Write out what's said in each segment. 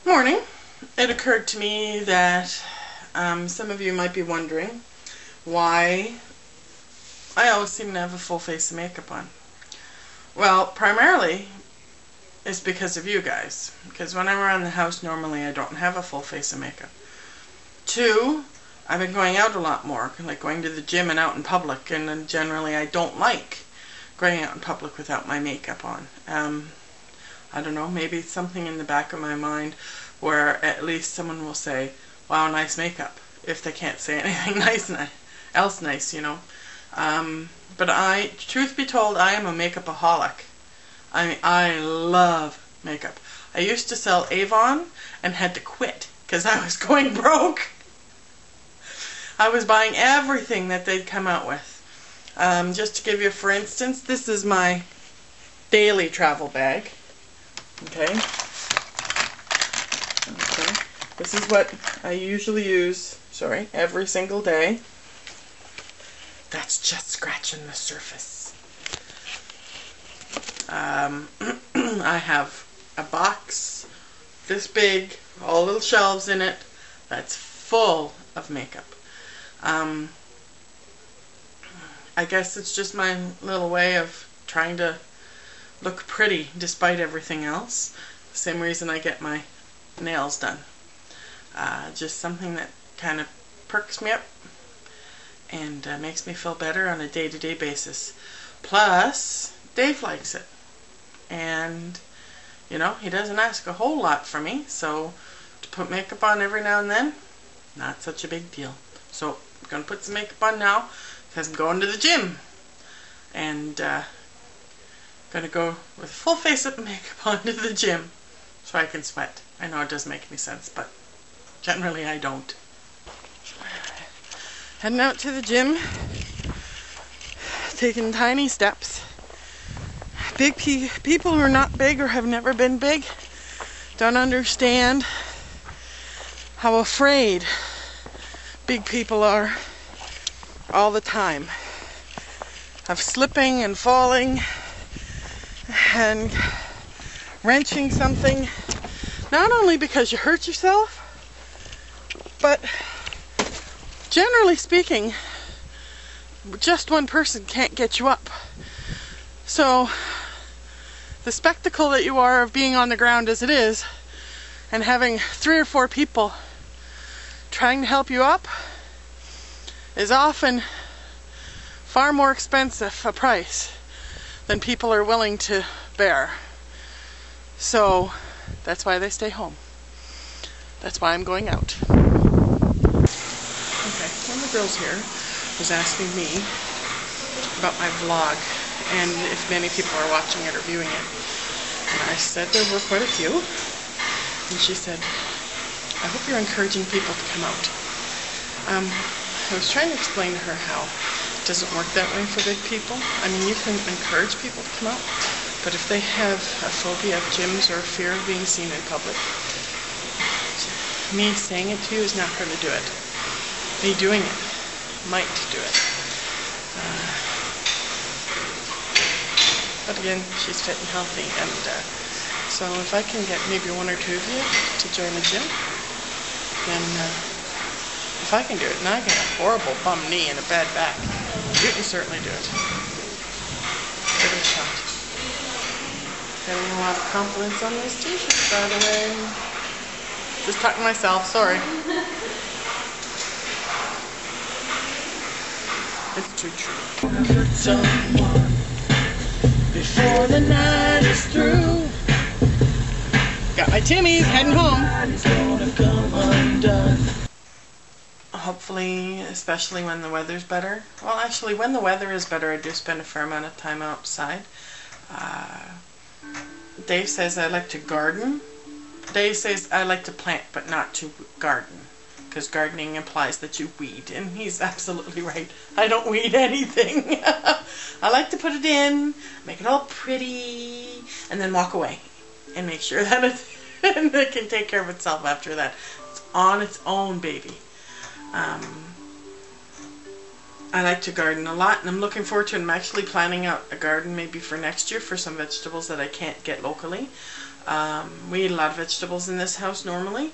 Morning. It occurred to me that some of you might be wondering why I always seem to have a full face of makeup on. Well, primarily it's because of you guys. Because when I'm around the house, normally I don't have a full face of makeup. Two, I've been going out a lot more, like going to the gym and out in public, and then generally I don't like going out in public without my makeup on. I don't know, maybe it's something in the back of my mind where at least someone will say, wow, nice makeup, if they can't say anything else nice, you know. But truth be told, I am a makeup-aholic. I love makeup. I used to sell Avon and had to quit because I was going broke. I was buying everything that they'd come out with. Just to give you, for instance, this is my daily travel bag. Okay. This is what I usually use, every single day. That's just scratching the surface. I have a box this big, all little shelves in it, that's full of makeup. I guess it's just my little way of trying to look pretty despite everything else. The same reason I get my nails done. Just something that kind of perks me up and makes me feel better on a day-to-day basis. Plus, Dave likes it. And, you know, he doesn't ask a whole lot from me, so to put makeup on every now and then, not such a big deal. So, I'm going to put some makeup on now because I'm going to the gym. And, going to go with a full face of makeup on to the gym so I can sweat. I know it doesn't make any sense, but generally I don't. Heading out to the gym, taking tiny steps. Big people who are not big or have never been big don't understand how afraid big people are all the time of slipping and falling and wrenching something, not only because you hurt yourself, but generally speaking, just one person can't get you up. So the spectacle that you are of being on the ground as it is and having 3 or 4 people trying to help you up is often far more expensive a price than people are willing to bear. So that's why they stay home. That's why I'm going out. Okay, one of the girls here was asking me about my vlog and if many people are watching it or viewing it. And I said there were quite a few. And she said, I hope you're encouraging people to come out. I was trying to explain to her how it doesn't work that way for big people. I mean, you can encourage people to come out, but if they have a phobia of gyms or a fear of being seen in public, me saying it to you is not going to do it. Me doing it might do it. But again, she's fit and healthy, and so if I can get maybe 1 or 2 of you to join the gym, then if I can do it, and I get a horrible bum knee and a bad back, you can certainly do it. Give it a shot. Getting a lot of compliments on these t-shirts, by the way. Just talking to myself, sorry. It's too true. Someone before the night is through. Got my Timmy's heading home. Hopefully, especially when the weather's better. Well, actually, when the weather is better, I do spend a fair amount of time outside. Dave says I like to garden. Dave says I like to plant, but not to garden. Because gardening implies that you weed, and he's absolutely right. I don't weed anything. I like to put it in, make it all pretty, and then walk away. And make sure that it can take care of itself after that. It's on its own, baby. I like to garden a lot, and I'm looking forward to it. I'm actually planning out a garden maybe for next year for some vegetables that I can't get locally. We eat a lot of vegetables in this house normally.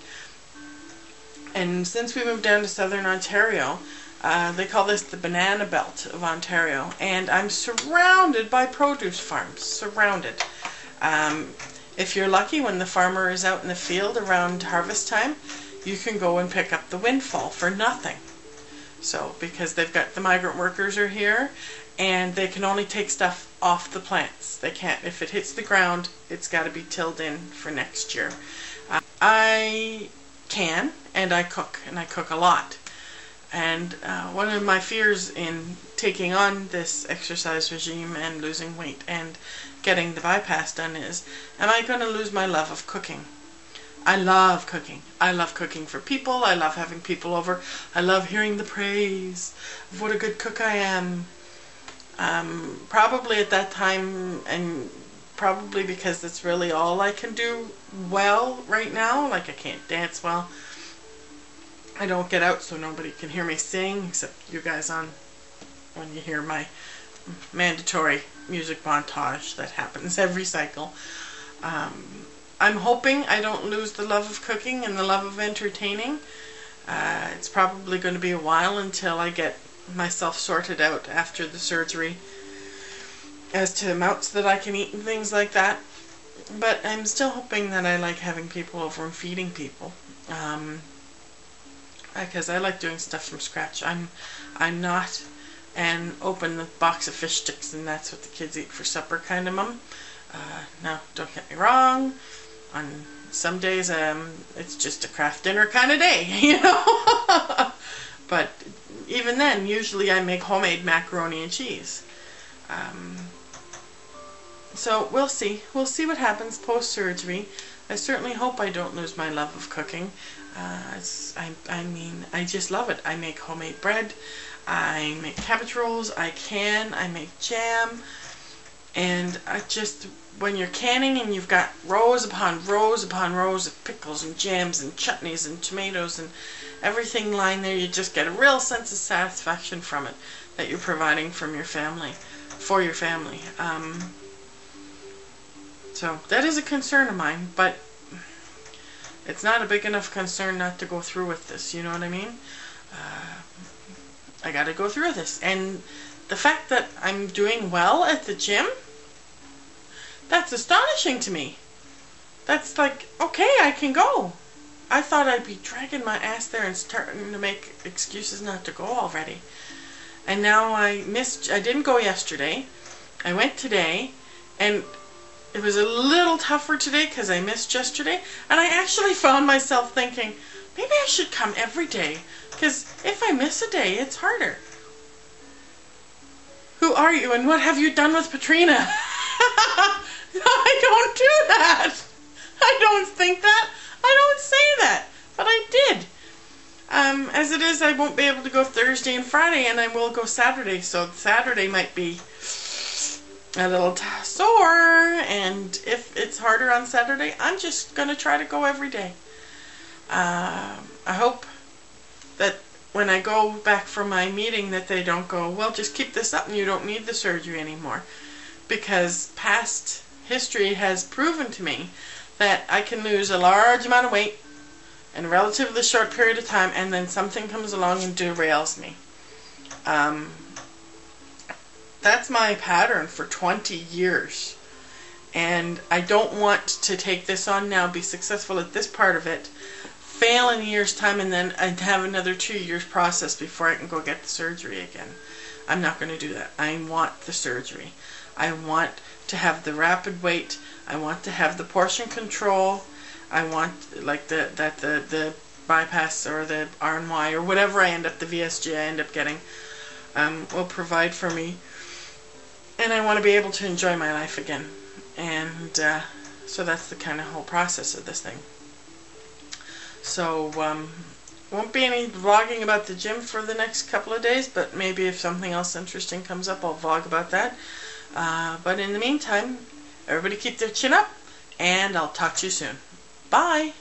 And since we moved down to southern Ontario, they call this the banana belt of Ontario, and I'm surrounded by produce farms, surrounded. If you're lucky, when the farmer is out in the field around harvest time, you can go and pick up the windfall for nothing. So, because they've got the migrant workers are here, and they can only take stuff off the plants. They can't, if it hits the ground, it's got to be tilled in for next year. I can, and I cook a lot. And one of my fears in taking on this exercise regime and losing weight and getting the bypass done is, am I going to lose my love of cooking? I love cooking. I love cooking for people. I love having people over. I love hearing the praise of what a good cook I am. Probably at that time, and probably because that's really all I can do well right now. Like, I can't dance well. I don't get out so nobody can hear me sing, except you guys when you hear my mandatory music montage that happens every cycle. I'm hoping I don't lose the love of cooking and the love of entertaining. It's probably going to be a while until I get myself sorted out after the surgery as to amounts that I can eat and things like that. But I'm still hoping that I like having people over and feeding people. Because I like doing stuff from scratch. I'm not an open the box of fish sticks and that's what the kids eat for supper kind of mum. Now, don't get me wrong. On some days, it's just a craft dinner kind of day, you know. But even then, usually I make homemade macaroni and cheese. So we'll see. We'll see what happens post-surgery. I certainly hope I don't lose my love of cooking. I mean, I just love it. I make homemade bread. I make cabbage rolls. I make jam. And I just, when you're canning and you've got rows upon rows upon rows of pickles and jams and chutneys and tomatoes and everything lying there, you just get a real sense of satisfaction from it that you're providing for your family. So that is a concern of mine, but it's not a big enough concern not to go through with this, you know what I mean? I gotta go through this. And the fact that I'm doing well at the gym, that's astonishing to me. That's like, okay, I can go. I thought I'd be dragging my ass there and starting to make excuses not to go already. And now I didn't go yesterday. I went today, and it was a little tougher today because I missed yesterday. And I actually found myself thinking, maybe I should come every day, because if I miss a day, it's harder. Who are you and what have you done with Patrina? I don't do that. I don't think that. I don't say that. But I did. As it is, I won't be able to go Thursday and Friday, and I will go Saturday. So Saturday might be a little sore, and if it's harder on Saturday, I'm just going to try to go every day. I hope that when I go back from my meeting that they don't go, well, just keep this up and you don't need the surgery anymore. Because past history has proven to me that I can lose a large amount of weight in a relatively short period of time, and then something comes along and derails me. That's my pattern for 20 years. And I don't want to take this on now, be successful at this part of it, fail in a year's time, and then I'd have another 2 years process before I can go get the surgery again. I'm not going to do that. I want the surgery. I want to have the rapid weight. I want to have the portion control. I want, like, the bypass or the RNY or whatever I end up, the VSG I end up getting, will provide for me. And I want to be able to enjoy my life again. And so that's the kind of whole process of this thing. So, won't be any vlogging about the gym for the next couple of days, but maybe if something else interesting comes up, I'll vlog about that. But in the meantime, everybody keep their chin up, and I'll talk to you soon. Bye!